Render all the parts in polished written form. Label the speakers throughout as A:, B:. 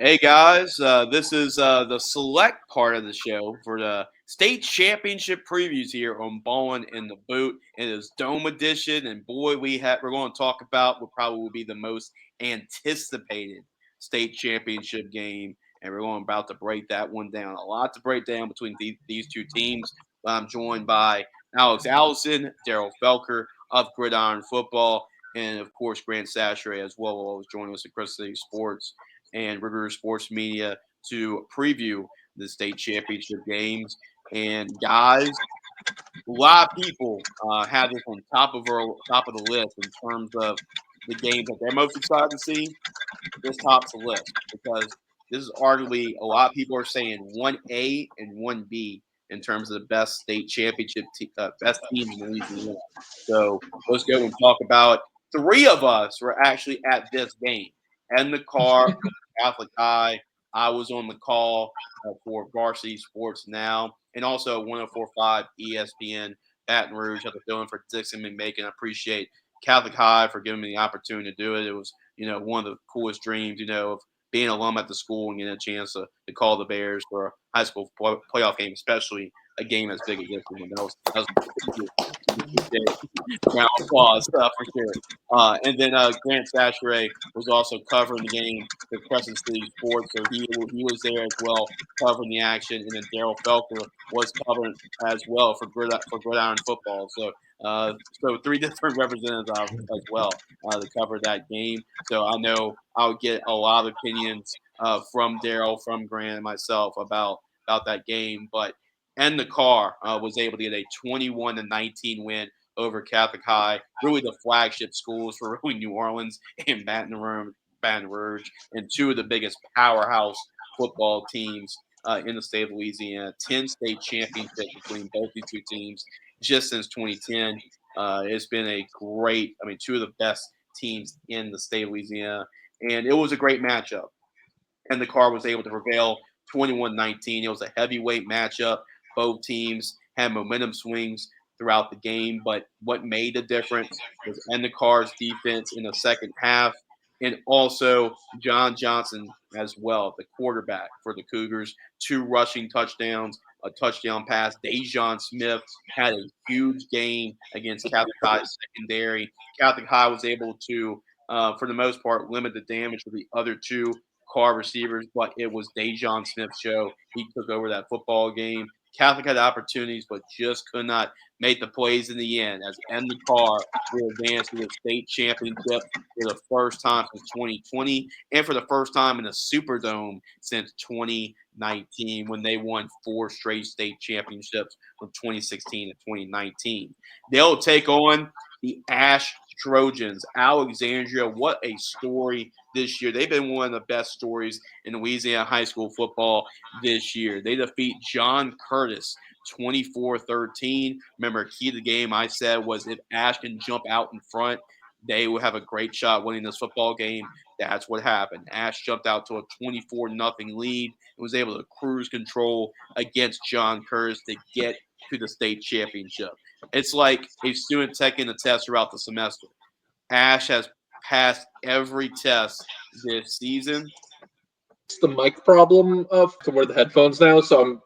A: Hey guys, this is the select part of the show for the state championship previews here on Ballin in the Boot. It is Dome Edition, and boy, we're going to talk about what probably will be the most anticipated state championship game, and we're going about to break that one down. A lot to break down between these two teams. I'm joined by Alex Allison, Daryl Felker of Gridiron Football, and of course Grant Sashray as well, always joining us at Chris City Sports and River Sports Media to preview the state championship games. And guys, a lot of people have this on top of the list in terms of the games that they're most excited to see. This tops the list because this is arguably a lot of people are saying 1A and 1B in terms of the best state championship, best teams in the Louisiana. So let's go and talk about three of us were actually at this game. And the car, Catholic High. I was on the call for Varsity Sports Now and also 1045 ESPN Baton Rouge. Had to fill in for Dixon McMakin. I appreciate Catholic High for giving me the opportunity to do it. It was one of the coolest dreams, of being an alum at the school and getting a chance to call the Bears for a high school playoff game, especially a game as big as this one. That was round of applause for sure. And then Grant Sashray was also covering the game for Crescent City Sports, so he was there as well covering the action. And then Daryl Felker was covering as well for Gridiron Football. So three different representatives as well to cover that game. So I know I'll get a lot of opinions from Daryl, from Grant, and myself about that game. But and the car was able to get a 21-19 win over Catholic High, really the flagship schools for really New Orleans and Baton Rouge, and two of the biggest powerhouse football teams in the state of Louisiana. 10 state championships between both these two teams just since 2010. It's been two of the best teams in the state of Louisiana, and it was a great matchup. And the car was able to prevail 21-19. It was a heavyweight matchup. Both teams had momentum swings throughout the game, but what made the difference was Endicar's defense in the second half, and also John Johnson as well, the quarterback for the Cougars. Two rushing touchdowns, a touchdown pass. Dejon Smith had a huge game against Catholic High secondary. Catholic High was able to, for the most part, limit the damage of the other two car receivers, but it was Dejon Smith's show. He took over that football game. Catholic had opportunities, but just could not make the plays in the end. As End the Car will advance to the state championship for the first time since 2020, and for the first time in the Superdome since 2019, when they won four straight state championships from 2016 to 2019. They'll take on the Ash Trojans. Alexandria, what a story this year. They've been one of the best stories in Louisiana high school football this year. They defeat John Curtis 24-13. Remember, key to the game I said was if Ash can jump out in front, they will have a great shot winning this football game. That's what happened. Ash jumped out to a 24-0 lead and was able to cruise control against John Curtis to get to the state championship. It's like a student taking a test throughout the semester. Ash has passed every test this season.
B: It's the mic problem to wear the headphones now, so I'm.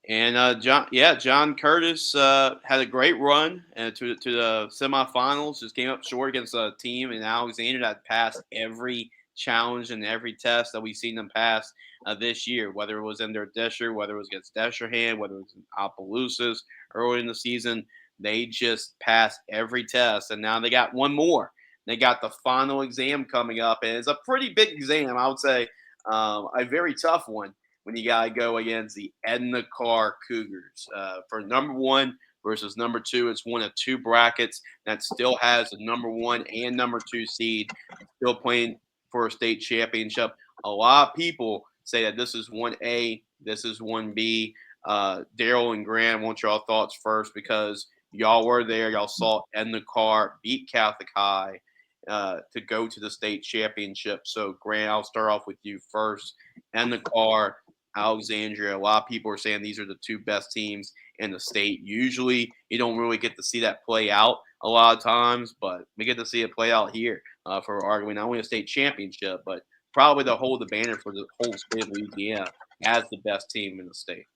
A: And John Curtis had a great run to the semifinals. Just came up short against a team in Alexandria that passed every challenge and every test that we've seen them pass this year, whether it was in their district, whether it was against Destrehan, whether it was in Opelousas early in the season. They just passed every test, and now they got one more. They got the final exam coming up, and it's a pretty big exam, I would say, a very tough one when you got to go against the Edna Carr Cougars. For number one versus number two, it's one of two brackets that still has the number one and number two seed still playing for a state championship. A lot of people say that this is 1A, this is 1B. Daryl and Grant, I want y'all thoughts first because y'all were there. Y'all saw Edna Carr beat Catholic High to go to the state championship. So, Grant, I'll start off with you first. Edna Carr, Alexandria. A lot of people are saying these are the two best teams in the state. Usually, you don't really get to see that play out a lot of times, but we get to see it play out here for arguing not only a state championship, but probably to hold the banner for the whole state of Louisiana as the best team in the state.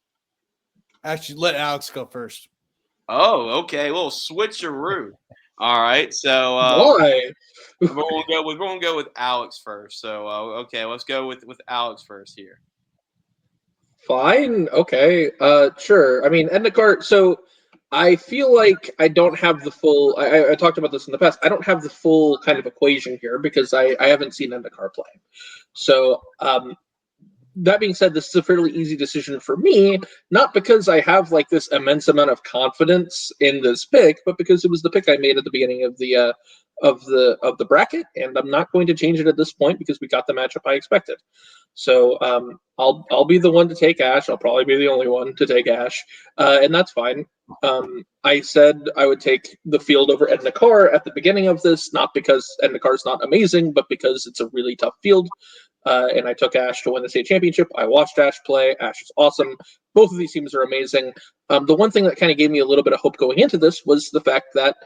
C: Actually, let Alex go first.
A: Oh, okay. A little switcheroo. All right. So
B: Why?
A: we're gonna go with Alex first. So okay, let's go with Alex first here.
B: Fine. Okay. Sure. I mean, Endicott. So I feel like I don't have the full. I talked about this in the past. I don't have the full kind of equation here because I haven't seen Endicott play. So that being said, this is a fairly easy decision for me, not because I have like this immense amount of confidence in this pick, but because it was the pick I made at the beginning of the bracket, and I'm not going to change it at this point because we got the matchup I expected. So I'll be the one to take Ash. I'll probably be the only one to take Ash, and that's fine. I said I would take the field over Edna Carr at the beginning of this, not because Edna Carr is not amazing, but because it's a really tough field. And I took Ash to win the state championship. I watched Ash play. Ash is awesome. Both of these teams are amazing. The one thing that kind of gave me a little bit of hope going into this was the fact that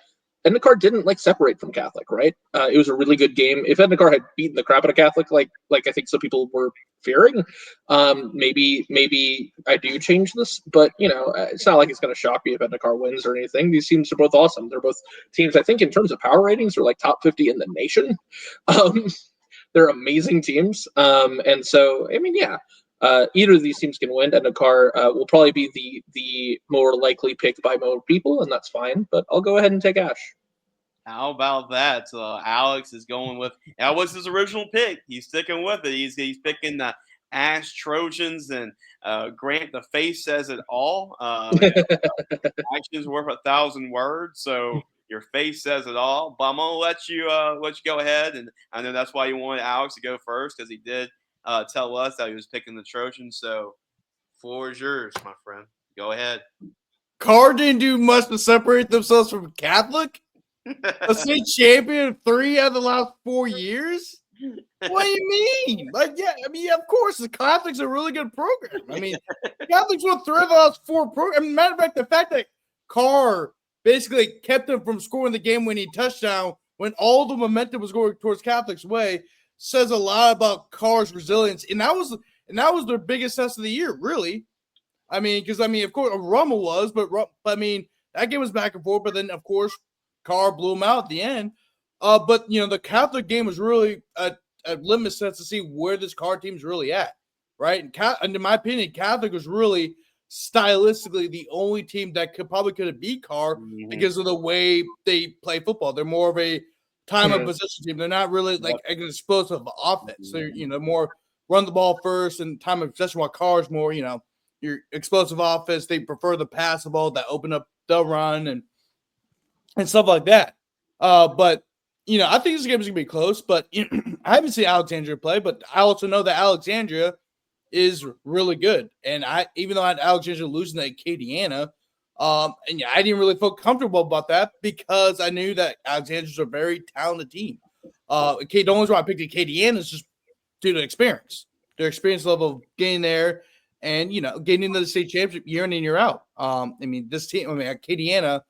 B: Ednacar didn't like separate from Catholic, right? It was a really good game. If Ednacar had beaten the crap out of Catholic, like I think some people were fearing, maybe I do change this. But it's not like it's going to shock me if Ednacar wins or anything. These teams are both awesome. They're both teams I think in terms of power ratings are like top 50 in the nation. Um, they're amazing teams. And so, I mean, yeah, either of these teams can win, and Dakar will probably be the more likely pick by most people, and that's fine. But I'll go ahead and take Ash.
A: How about that? Alex is going with that was his original pick. He's sticking with it. He's picking the Ash Trojans and Grant. The face says it all. Actions worth 1,000 words. So your face says it all. But I'm gonna let you go ahead, and I know that's why you wanted Alex to go first because he did tell us that he was picking the Trojans. So floor is yours, my friend. Go ahead.
C: Carr didn't do much to separate themselves from Catholic. A state champion 3 out of the last 4 years. What do you mean? Yeah, of course, the Catholics are a really good program. I mean, Catholics won 3 of the last 4 programs. I mean, matter of fact, the fact that Carr basically kept them from scoring the game-winning touchdown when all the momentum was going towards Catholic's way says a lot about Carr's resilience, and that was their biggest test of the year, really. I mean, because of course, Rummel was, but I mean, that game was back and forth. But then, of course, Carr blew him out at the end. But the Catholic game was really a litmus test to see where this Carr team's really at, right? And in my opinion, Catholic was really stylistically the only team that could have beat Carr because of the way they play football. They're more of a time of possession team. They're not really like an explosive offense. They're more run the ball first and time of possession, while Carr's more your explosive offense. They prefer the pass the ball that open up the run and stuff like that. But I think this game is gonna be close. But I haven't seen Alexandria play, but I also know that Alexandria is really good. And even though I had Alexandria losing to Acadiana, I didn't really feel comfortable about that because I knew that Alexandria's a very talented team. The only reason why I picked Acadiana is just due to experience, their experience level of getting there and getting into the state championship year in and year out. This team, Acadiana,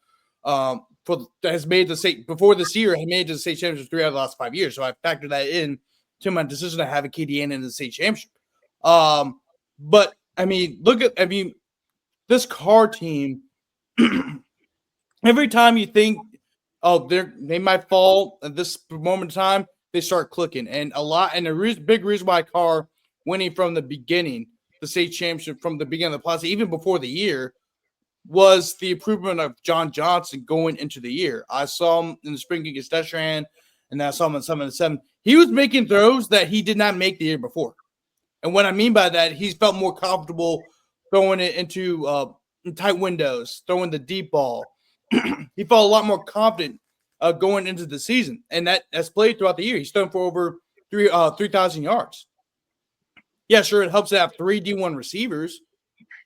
C: has made the state before this year. He made the state championship 3 out of the last 5 years, so I factored that in to my decision to have Acadiana in the state championship. But look at this Carr team. Every time you think, they might fall at this moment in time, they start clicking, and big reason why Carr winning from the beginning, the state championship from the beginning of the process, even before the year, was the improvement of John Johnson going into the year. I saw him in the spring against Destran, and I saw him in 7-7. He was making throws that he did not make the year before. And what I mean by that, he felt more comfortable throwing it into tight windows, throwing the deep ball. He felt a lot more confident going into the season, and that's played throughout the year. He's thrown for over 3,000 yards. Yeah, sure, it helps to have 3 D1 receivers,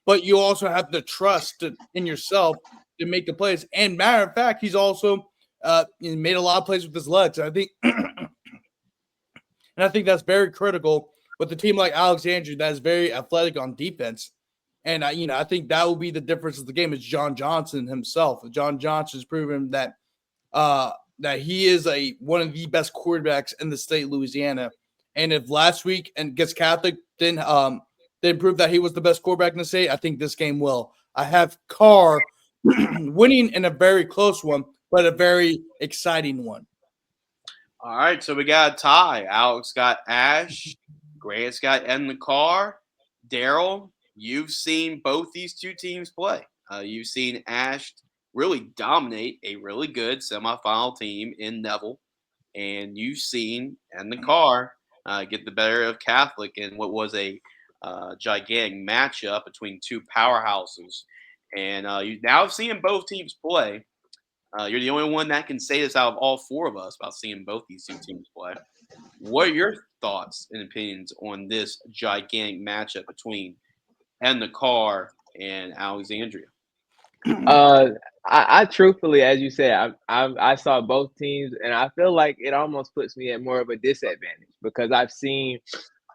C: but you also have the trust in yourself to make the plays. And matter of fact, he's also made a lot of plays with his legs. I think, and I think that's very critical with a team like Alexandria that is very athletic on defense. And I think that will be the difference of the game is John Johnson himself. John Johnson has proven that he is one of the best quarterbacks in the state of Louisiana. And if last week and against Catholic didn't prove that he was the best quarterback in the state, I think this game will. I have Carr winning in a very close one, but a very exciting one.
A: All right, so we got a tie. Alex got Ash. Grant's got Ed in the car. Daryl, you've seen both these two teams play. You've seen Ash really dominate a really good semifinal team in Neville, and you've seen Ed in the car get the better of Catholic in what was a gigantic matchup between two powerhouses. And you now have seen both teams play. You're the only one that can say this out of all four of us about seeing both these two teams play. What are your thoughts and opinions on this gigantic matchup between and the car and Alexandria?
D: I truthfully, as you said, I saw both teams, and I feel like it almost puts me at more of a disadvantage because I've seen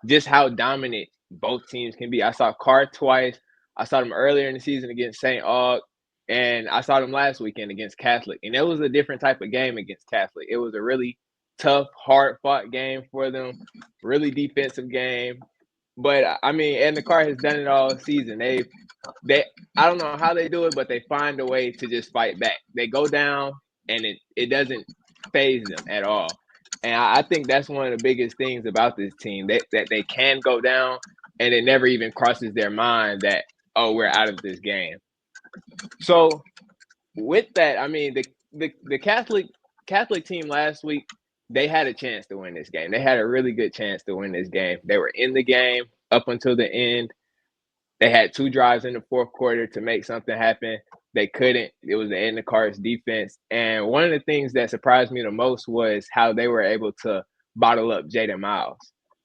D: just how dominant both teams can be. I saw Carr twice. I saw them earlier in the season against St. Aug, and I saw them last weekend against Catholic. And it was a different type of game against Catholic. It was a really tough, hard-fought game for them, really defensive game. But I mean, Ed the Carr has done it all season. They I don't know how they do it, but they find a way to just fight back. They go down, and it doesn't phase them at all. And I think that's one of the biggest things about this team that they can go down, and it never even crosses their mind that, oh, we're out of this game. So with that, I mean, the Catholic team last week, they had a chance to win this game. They had a really good chance to win this game. They were in the game up until the end. They had 2 drives in the fourth quarter to make something happen. They couldn't. It was the end of Carr's defense. And one of the things that surprised me the most was how they were able to bottle up Jaden Miles.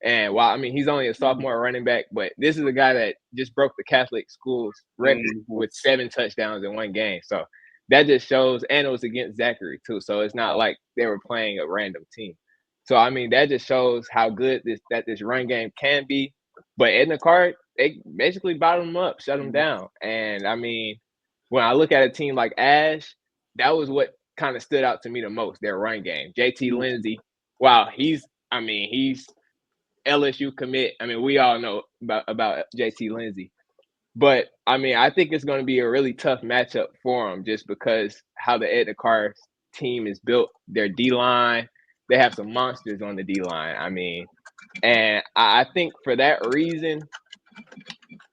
D: And while, I mean, he's only a sophomore running back, but this is a guy that just broke the Catholic school's record with 7 touchdowns in one game. So that just shows, and it was against Zachary too. So it's not like they were playing a random team. So, I mean, that just shows how good this run game can be. But Edna Card, they basically bottled them up, shut them down. And, I mean, when I look at a team like Ash, that was what kind of stood out to me the most, their run game. JT Lindsay, wow, he's LSU commit. I mean, we all know about JT Lindsay. But, I mean, I think it's going to be a really tough matchup for him just because how the Edna Card team is built, their D-line. They have some monsters on the D-line. I mean, and I think for that reason,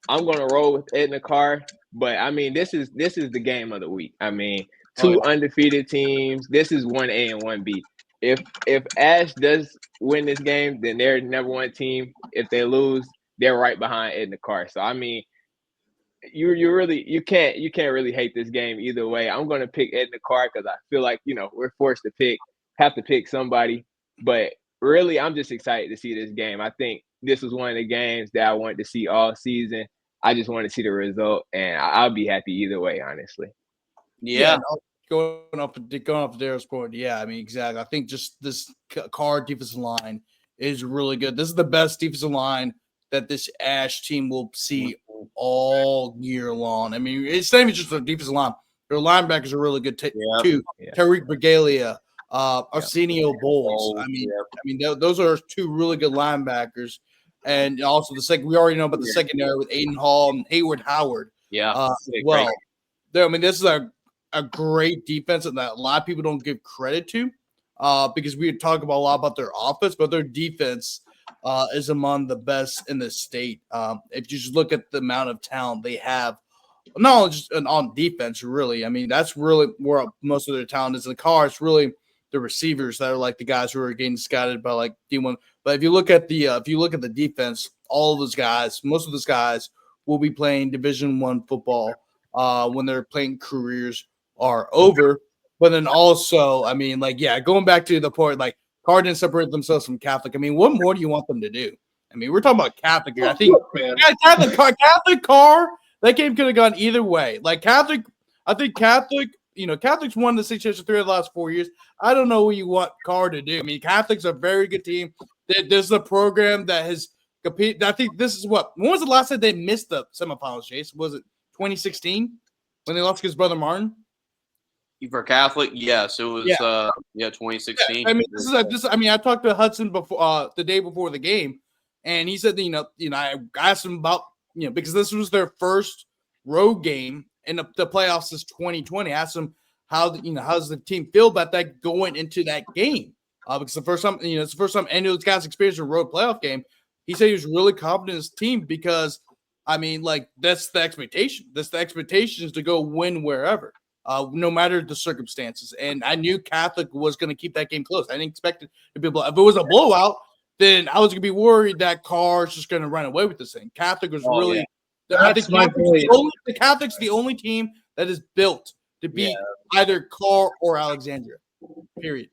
D: I'm going to roll with Edna Carr. But, I mean, this is the game of the week. I mean, 2 undefeated teams. This is 1A and 1B. If Ash does win this game, then they're number 1 team. If they lose, they're right behind Edna Carr. So, I mean, you can't really hate this game either way. I'm going to pick Edna Carr because I feel like, we're forced to have to pick somebody. But really, I'm just excited to see this game. I think this was one of the games that I wanted to see all season. I just want to see the result, and I'll be happy either way, honestly.
A: Yeah.
C: Going off Daryl's point, yeah, I mean, exactly. I think just this Card defensive line is really good. This is the best defensive line that this Ash team will see all year long. I mean, it's not even just the defensive line. Their linebackers are really good too. Yeah. Tariq Regalia, Arsenio Bowles. I mean, those are 2 really good linebackers. And also we already know about the secondary with Aiden Hall and Hayward Howard.
A: Yeah.
C: Well, I mean, this is a great defense that a lot of people don't give credit to because we talk about a lot about their offense, but their defense is among the best in the state. If you just look at the amount of talent they have, not just on defense, really. I mean, that's really where most of their talent is in the car. It's really the receivers that are like the guys who are getting scouted by like D1. But if you look at the defense, all of those guys, most of those guys will be playing Division I football when their playing careers are over. But then also, I mean, going back to the point, like Card didn't separate themselves from Catholic. I mean, what more do you want them to do? I mean, we're talking about Catholic here. I think Catholic Car, that game could have gone either way. Like Catholic, I think Catholic. Catholic's won the state championship 3 of the last 4 years. I don't know what you want Carr to do. I mean, Catholic's a very good team. There's a program that has competed. I think this is when was the last time they missed the semifinals, Chase? Was it 2016 when they lost to his brother Martin?
A: For Catholic, yes, it was.
C: Yeah.
A: 2016.
C: I mean, I mean, I talked to Hudson before the day before the game, and he said that, I asked him about, because this was their first road game in the playoffs since 2020. I asked him how's the team feel about that going into that game? Because the first time, it's the first time any of those guys experienced a road playoff game. He said he was really confident in his team because, I mean, like, that's the expectation. That's the expectation is to go win wherever. No matter the circumstances. And I knew Catholic was going to keep that game close. I didn't expect it to be a blowout. If it was a blowout, then I was going to be worried that Carr's just going to run away with this thing. Catholic was really I think the Catholic's the only team that is built to beat either Carr or Alexandria. Period.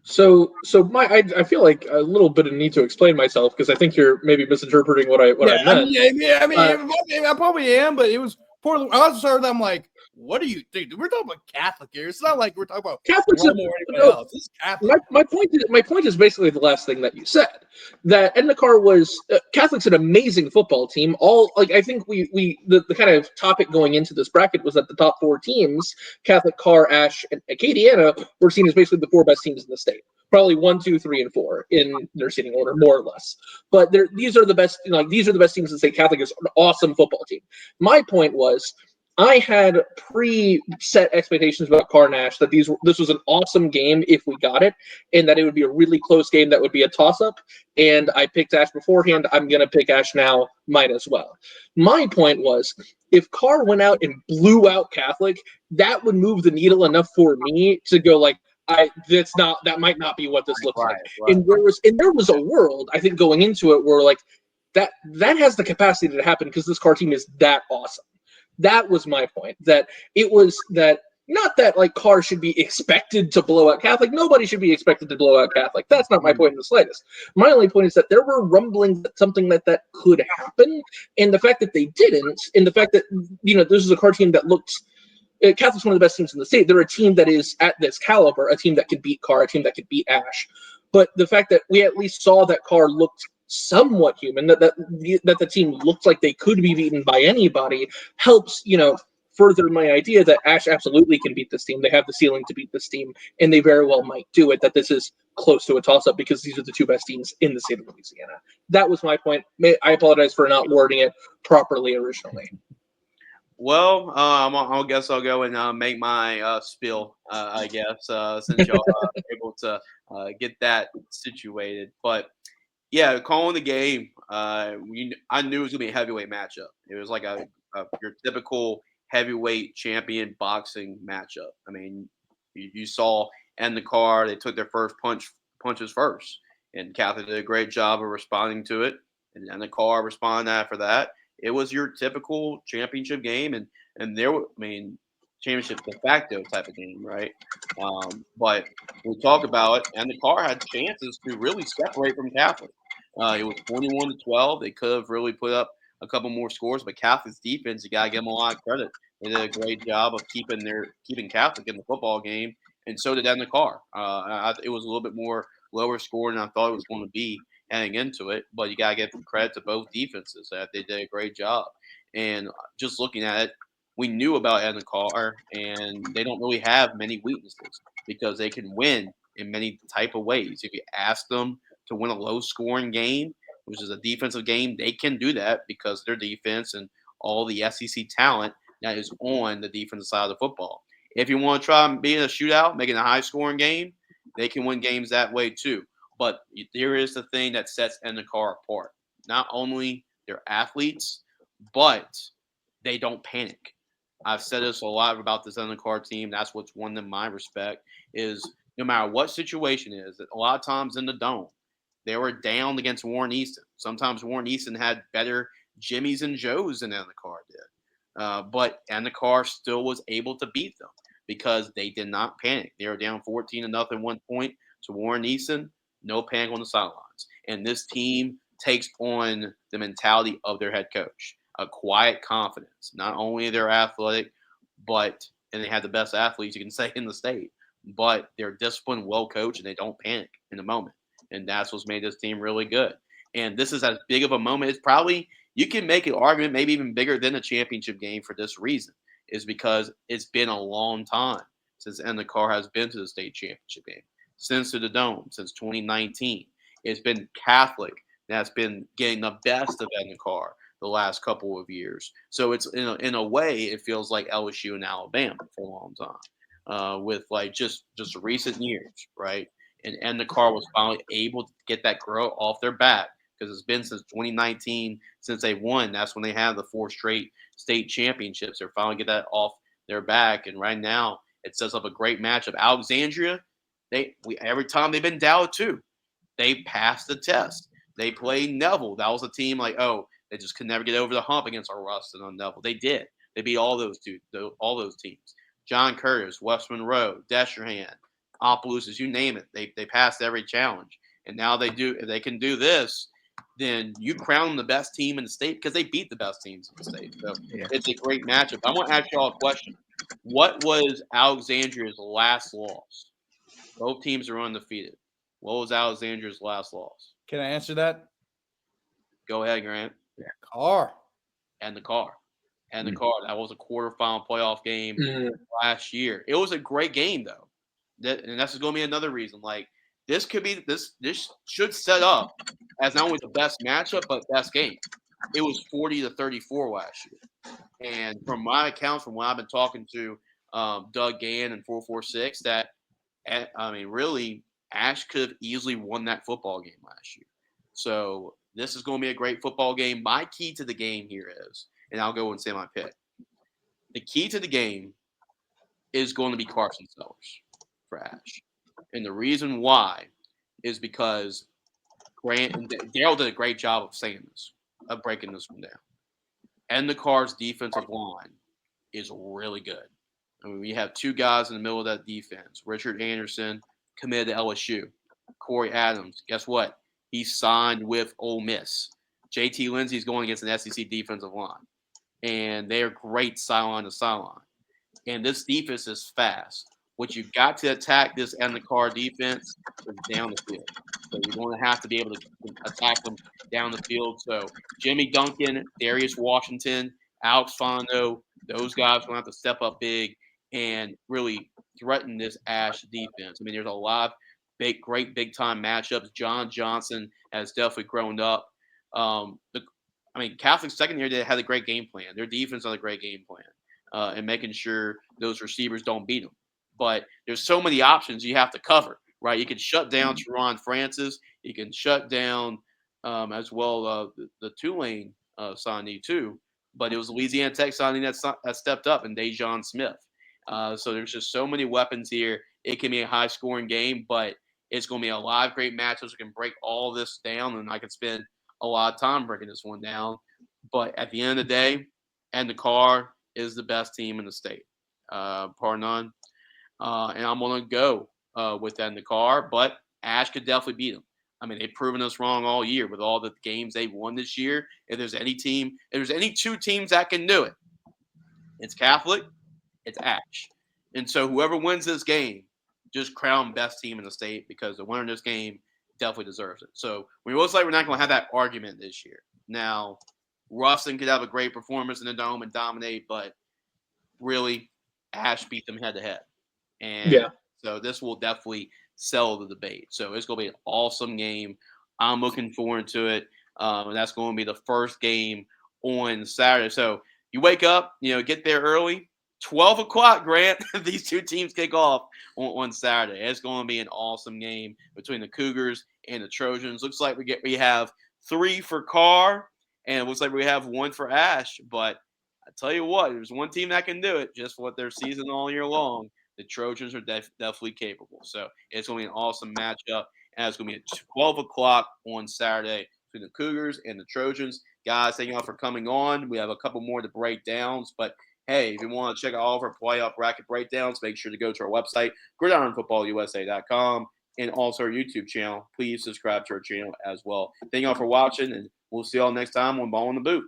B: So I feel like a little bit of need to explain myself because I think you're maybe misinterpreting what I meant.
C: I mean, I probably am, but it was poorly. I also started. I'm like, what do you think? We're talking about Catholic here. It's not like we're talking about
B: Catholics
C: or anybody else. This is Catholic.
B: My point is basically the last thing that you said. That Endicott was Catholic's an amazing football team. I think the kind of topic going into this bracket was that the top four teams, Catholic, Carr, Ash, and Acadiana, were seen as basically the four best teams in the state. Probably 1, 2, 3, and 4 in their seating order, more or less. But these are the best. These are the best teams in the state. Catholic is an awesome football team. My point was, I had pre-set expectations about Carr and Ash that this was an awesome game if we got it, and that it would be a really close game that would be a toss-up. And I picked Ash beforehand. I'm going to pick Ash now. Might as well. My point was, if Carr went out and blew out Catholic, that would move the needle enough for me to go like, that might not be what this looks like. Right. And there was a world, I think, going into it where like that has the capacity to happen because this Carr team is that awesome. That was my point. That it was that not that like Carr should be expected to blow out Catholic. Nobody should be expected to blow out Catholic. That's not my point in the slightest. My only point is that there were rumblings that something that could happen, and the fact that they didn't, and the fact that this is a Carr team that looks. Catholic's one of the best teams in the state. They're a team that is at this caliber, a team that could beat Carr, a team that could beat Ash. But the fact that we at least saw that Carr looked somewhat human, that the team looked like they could be beaten by anybody, helps further my idea that Ash absolutely can beat this team. They have the ceiling to beat this team, and they very well might do it. That this is close to a toss-up because these are the two best teams in the state of Louisiana. That was my point. I apologize for not wording it properly originally.
A: Well, I guess I'll go and make my spiel, I guess, since y'all are able to get that situated. But, yeah, calling the game, I knew it was going to be a heavyweight matchup. It was like your typical heavyweight champion boxing matchup. I mean, you saw in the car, they took their first punches first. And Catholic did a great job of responding to it. And the car responded after that. It was your typical championship game, and championship de facto type of game, right? But we talk about it, and the Car had chances to really separate from Catholic. It was 21-12. They could have really put up a couple more scores, but Catholic's defense, you gotta give them a lot of credit. They did a great job of keeping Catholic in the football game, and so did the Car. It was a little bit more lower score than I thought it was going to be heading into it, but you got to give credit to both defenses that they did a great job. And just looking at it, we knew about Edna Carr, and they don't really have many weaknesses because they can win in many type of ways. If you ask them to win a low-scoring game, which is a defensive game, they can do that because their defense and all the SEC talent that is on the defensive side of the football. If you want to try and be in a shootout, making a high-scoring game, they can win games that way too. But there is the thing that sets Car apart. Not only they're athletes, but they don't panic. I've said this a lot about this Car team. That's what's won them my respect is no matter what situation is, a lot of times in the dome, they were down against Warren Easton. Sometimes Warren Easton had better Jimmys and Joes than Car did. But Car still was able to beat them because they did not panic. They were down 14-0 1 point to Warren Easton. No panic on the sidelines. And this team takes on the mentality of their head coach, a quiet confidence. Not only they're athletic, and they have the best athletes you can say in the state, but they're disciplined, well coached, and they don't panic in the moment. And that's what's made this team really good. And this is as big of a moment. It's probably, you can make an argument, maybe even bigger than a championship game for this reason, is because it's been a long time since Endicott has been to the state championship game, since to the Dome, since 2019. It's been Catholic that's been getting the best of Endicott the last couple of years. So it's in a way, it feels like LSU and Alabama for a long time, with like just recent years, right? And the car was finally able to get that grow off their back because it's been since 2019 since they won. That's when they have the 4 straight state championships. They're finally get that off their back, and right now it sets up a great matchup. Alexandria, every time they've been down too, they passed the test. They played Neville. That was a team like, oh, they just could never get over the hump against our Ruston on Neville. They did. They beat all those teams. John Curtis, West Monroe, Destrehan, Opelousas, you name it. They passed every challenge. And now they do. If they can do this, then you crown them the best team in the state because they beat the best teams in the state. So it's a great matchup. I want to ask you all a question. What was Alexandria's last loss? Both teams are undefeated. What was Alexandria's last loss?
C: Can I answer that?
A: Go ahead, Grant.
C: Car.
A: And the car. And the car. That was a quarterfinal playoff game last year. It was a great game, though. And that's going to be another reason. Like, this should set up as not only the best matchup, but best game. It was 40-34 last year. And from my accounts, from when I've been talking to Doug Gann and 446, that, I mean, really, Ash could have easily won that football game last year. So this is going to be a great football game. My key to the game here is, and I'll go and say my pick. The key to the game is going to be Carson Sellers for Ash. And the reason why is because Grant and Daryl did a great job of saying this, of breaking this one down. And the Cards' defensive line is really good. I mean, we have 2 guys in the middle of that defense. Richard Anderson committed to LSU. Corey Adams, guess what? He signed with Ole Miss. JT Lindsey's going against an SEC defensive line. And they are great sideline to sideline. And this defense is fast. What you've got to attack this end the car defense is down the field. So you're going to have to be able to attack them down the field. So Jimmy Duncan, Darius Washington, Alex Fondo, those guys will have to step up big and really threaten this Ash defense. I mean, there's a lot of great big-time matchups. John Johnson has definitely grown up. Catholic second year, they had a great game plan. Their defense had a great game plan and making sure those receivers don't beat them. But there's so many options you have to cover, right? You can shut down Teron Francis. You can shut down as well the Tulane signee too. But it was Louisiana Tech signing that stepped up, and Dejon Smith. So there's just so many weapons here. It can be a high-scoring game, but it's going to be a lot of great matchups. We can break all this down, and I could spend a lot of time breaking this one down. But at the end of the day, and the car is the best team in the state, par none. And I'm going to go with that in the car, but Ash could definitely beat them. I mean, they've proven us wrong all year with all the games they've won this year. If there's any 2 teams that can do it, it's Catholic, it's Ash. And so whoever wins this game, just crown best team in the state because the winner of this game definitely deserves it. So we're not going to have that argument this year. Now, Ruston could have a great performance in the Dome and dominate, but really, Ash beat them head-to-head. And so this will definitely settle the debate. So it's going to be an awesome game. I'm looking forward to it. And that's going to be the first game on Saturday. So you wake up, get there early. 12 o'clock, Grant. These 2 teams kick off on Saturday. It's going to be an awesome game between the Cougars and the Trojans. Looks like we have 3 for Carr, and it looks like we have 1 for Ash. But I tell you what, there's one team that can do it just for what their season all year long. The Trojans are definitely capable. So it's going to be an awesome matchup. And it's going to be at 12 o'clock on Saturday between the Cougars and the Trojans. Guys, thank you all for coming on. We have a couple more to break downs. But, hey, if you want to check out all of our playoff bracket breakdowns, make sure to go to our website, gridironfootballusa.com, and also our YouTube channel. Please subscribe to our channel as well. Thank you all for watching, and we'll see you all next time on Ball in the Boot.